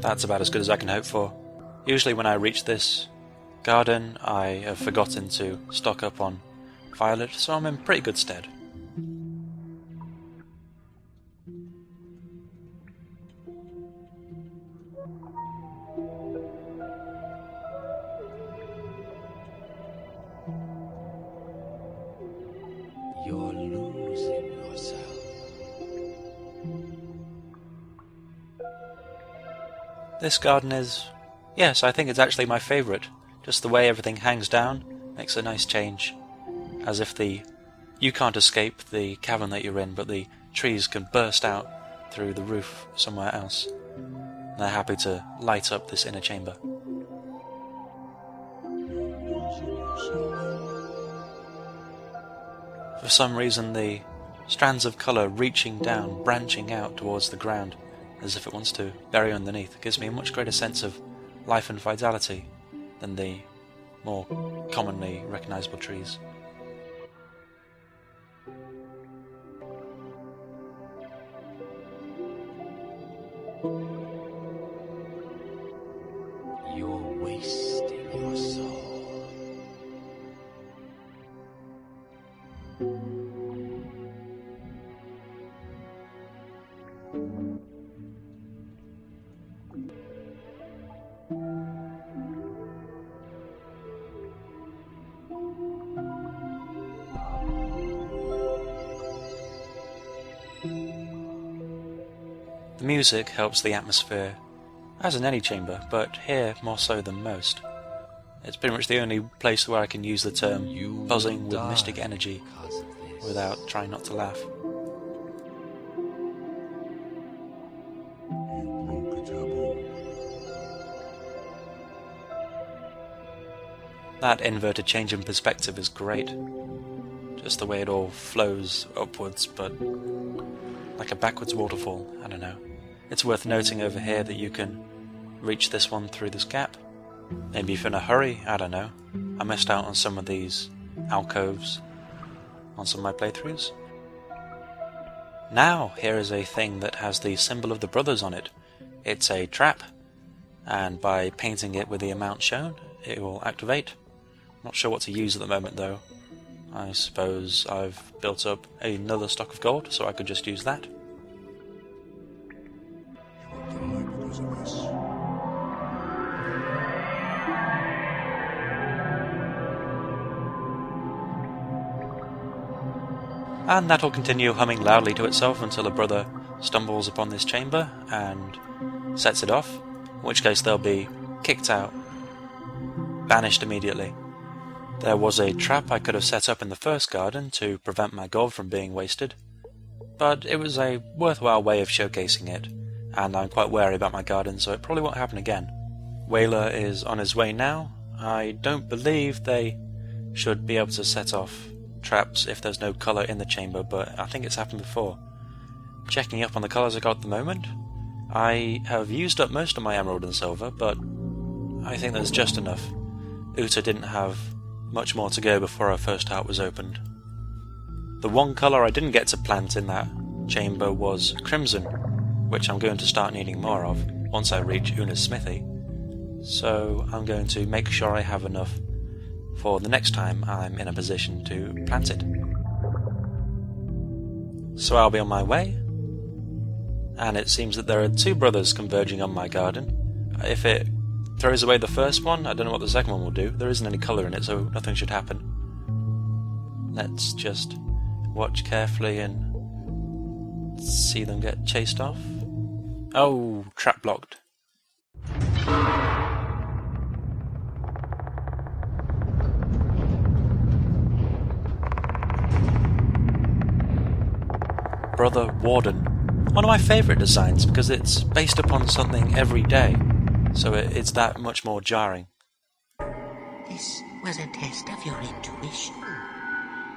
That's about as good as I can hope for. Usually when I reach this garden, I have forgotten to stock up on violet, so I'm in pretty good stead. You're losing yourself. This garden is... yes, I think it's actually my favourite. Just the way everything hangs down makes a nice change. As if you can't escape the cavern that you're in, but the trees can burst out through the roof somewhere else. And they're happy to light up this inner chamber. For some reason, the strands of colour reaching down, branching out towards the ground, as if it wants to bury underneath, gives me a much greater sense of life and vitality than the more commonly recognisable trees. You're wasting your soul. The music helps the atmosphere, as in any chamber, but here more so than most. It's pretty much the only place where I can use the term buzzing with mystic energy without trying not to laugh. You broke a taboo. That inverted change in perspective is great. Just the way it all flows upwards, but like a backwards waterfall, I don't know. It's worth noting over here that you can reach this one through this gap. Maybe if you're in a hurry, I don't know. I missed out on some of these alcoves on some of my playthroughs. Now, here is a thing that has the symbol of the brothers on it. It's a trap, and by painting it with the amount shown, it will activate. Not sure what to use at the moment though. I suppose I've built up another stock of gold, so I could just use that. You'll die because of this. And that'll continue humming loudly to itself until a brother stumbles upon this chamber and sets it off, in which case they'll be kicked out, banished immediately. There was a trap I could have set up in the first garden to prevent my gold from being wasted, but it was a worthwhile way of showcasing it, and I'm quite wary about my garden, so it probably won't happen again. Whaler is on his way now. I don't believe they should be able to set off traps if there's no colour in the chamber, but I think it's happened before. Checking up on the colours I got at the moment, I have used up most of my emerald and silver, but I think there's just enough. Uta didn't have much more to go before our first heart was opened. The one colour I didn't get to plant in that chamber was crimson, which I'm going to start needing more of once I reach Una's smithy, so I'm going to make sure I have enough for the next time I'm in a position to plant it. So I'll be on my way, and it seems that there are two brothers converging on my garden. If it throws away the first one, I don't know what the second one will do. There isn't any colour in it, so nothing should happen. Let's just watch carefully and see them get chased off. Oh, trap blocked. Brother Warden. One of my favourite designs because it's based upon something every day, so it's that much more jarring. This was a test of your intuition.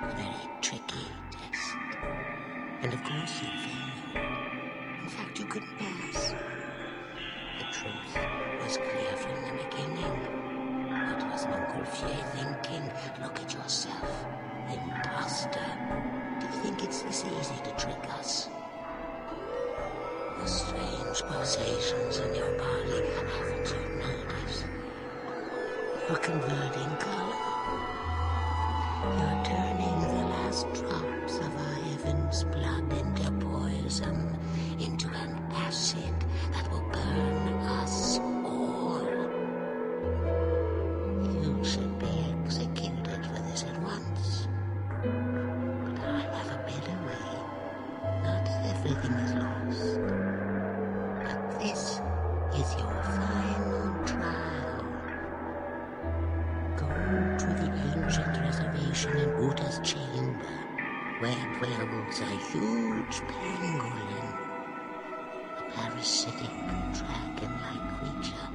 A very tricky test. And of course you failed. In fact, you couldn't pass. The truth was clear from the beginning. What was Montgolfier thinking? Look at yourself. Imposter. Do you think it's this easy to trick us? The strange those pulsations in your body, haven't you noticed? You're converting color. You're turning the last drops of our heaven's blood into poison, into an acid that will burn us all. You should be executed for this at once. But I have a better way. Not everything is lost. But this is your final trial. Go to the ancient reservation in Uta's chamber, where dwells a huge pangolin, a parasitic dragon-like creature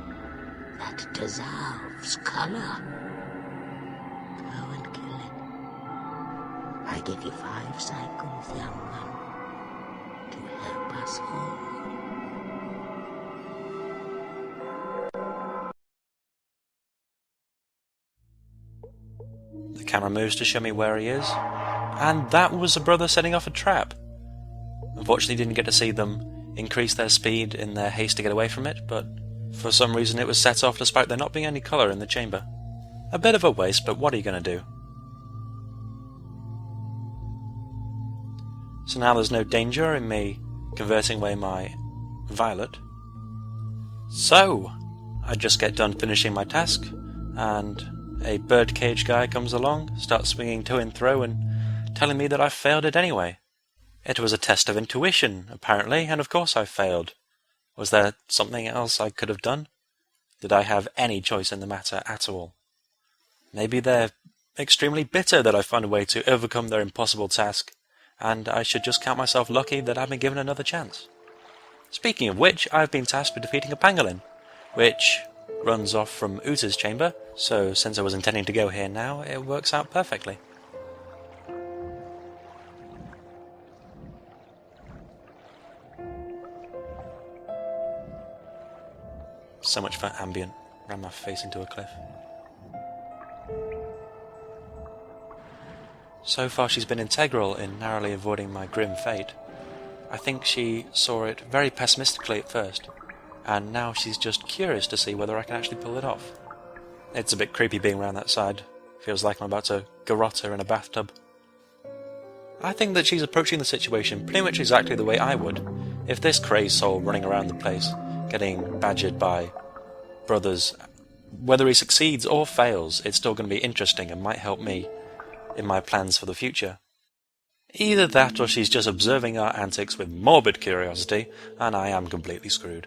that dissolves color. Go and kill it. I give you 5 cycles, young one, to help us all. The camera moves to show me where he is, and that was a brother setting off a trap. Unfortunately, didn't get to see them increase their speed in their haste to get away from it, but for some reason it was set off despite there not being any colour in the chamber. A bit of a waste, but what are you going to do? So now there's no danger in me converting away my violet. So, I just get done finishing my task, and a birdcage guy comes along, starts swinging to and fro and telling me that I failed it anyway. It was a test of intuition, apparently, and of course I failed. Was there something else I could have done? Did I have any choice in the matter at all? Maybe they're extremely bitter that I found a way to overcome their impossible task, and I should just count myself lucky that I've been given another chance. Speaking of which, I've been tasked with defeating a pangolin, which runs off from Uta's chamber, so since I was intending to go here now, it works out perfectly. So much for ambient. Ran my face into a cliff. So far she's been integral in narrowly avoiding my grim fate. I think she saw it very pessimistically at first, and now she's just curious to see whether I can actually pull it off. It's a bit creepy being around that side. Feels like I'm about to garrote her in a bathtub. I think that she's approaching the situation pretty much exactly the way I would. If this crazed soul running around the place, getting badgered by brothers, whether he succeeds or fails, it's still going to be interesting and might help me in my plans for the future. Either that or she's just observing our antics with morbid curiosity, and I am completely screwed.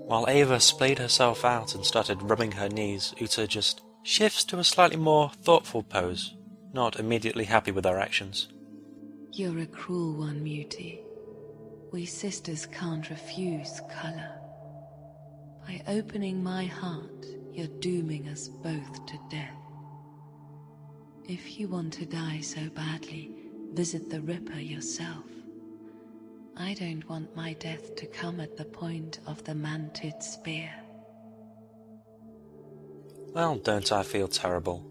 While Ava splayed herself out and started rubbing her knees, Uta just shifts to a slightly more thoughtful pose, not immediately happy with our actions. You're a cruel one, Muti. We sisters can't refuse colour. By opening my heart, you're dooming us both to death. If you want to die so badly, visit the Ripper yourself. I don't want my death to come at the point of the manted spear. Well, don't I feel terrible?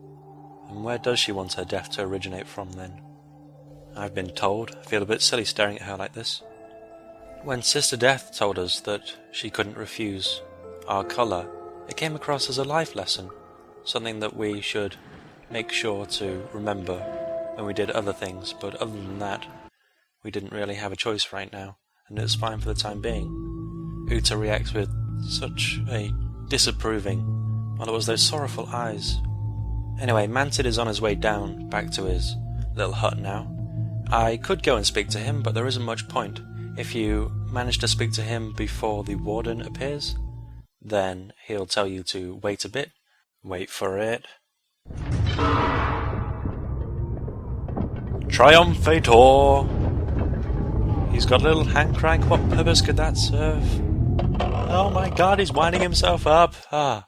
And where does she want her death to originate from then? I've been told. I feel a bit silly staring at her like this. When Sister Death told us that she couldn't refuse our colour, it came across as a life lesson, something that we should make sure to remember when we did other things, but other than that, we didn't really have a choice right now, and it was fine for the time being. Uta reacts with such a disapproving, well, it was those sorrowful eyes. Anyway, Mantid is on his way down, back to his little hut now. I could go and speak to him, but there isn't much point. If you manage to speak to him before the warden appears, then he'll tell you to wait a bit. Wait for it. Triumphator! He's got a little hand crank. What purpose could that serve? Oh my god, he's winding himself up. Ah.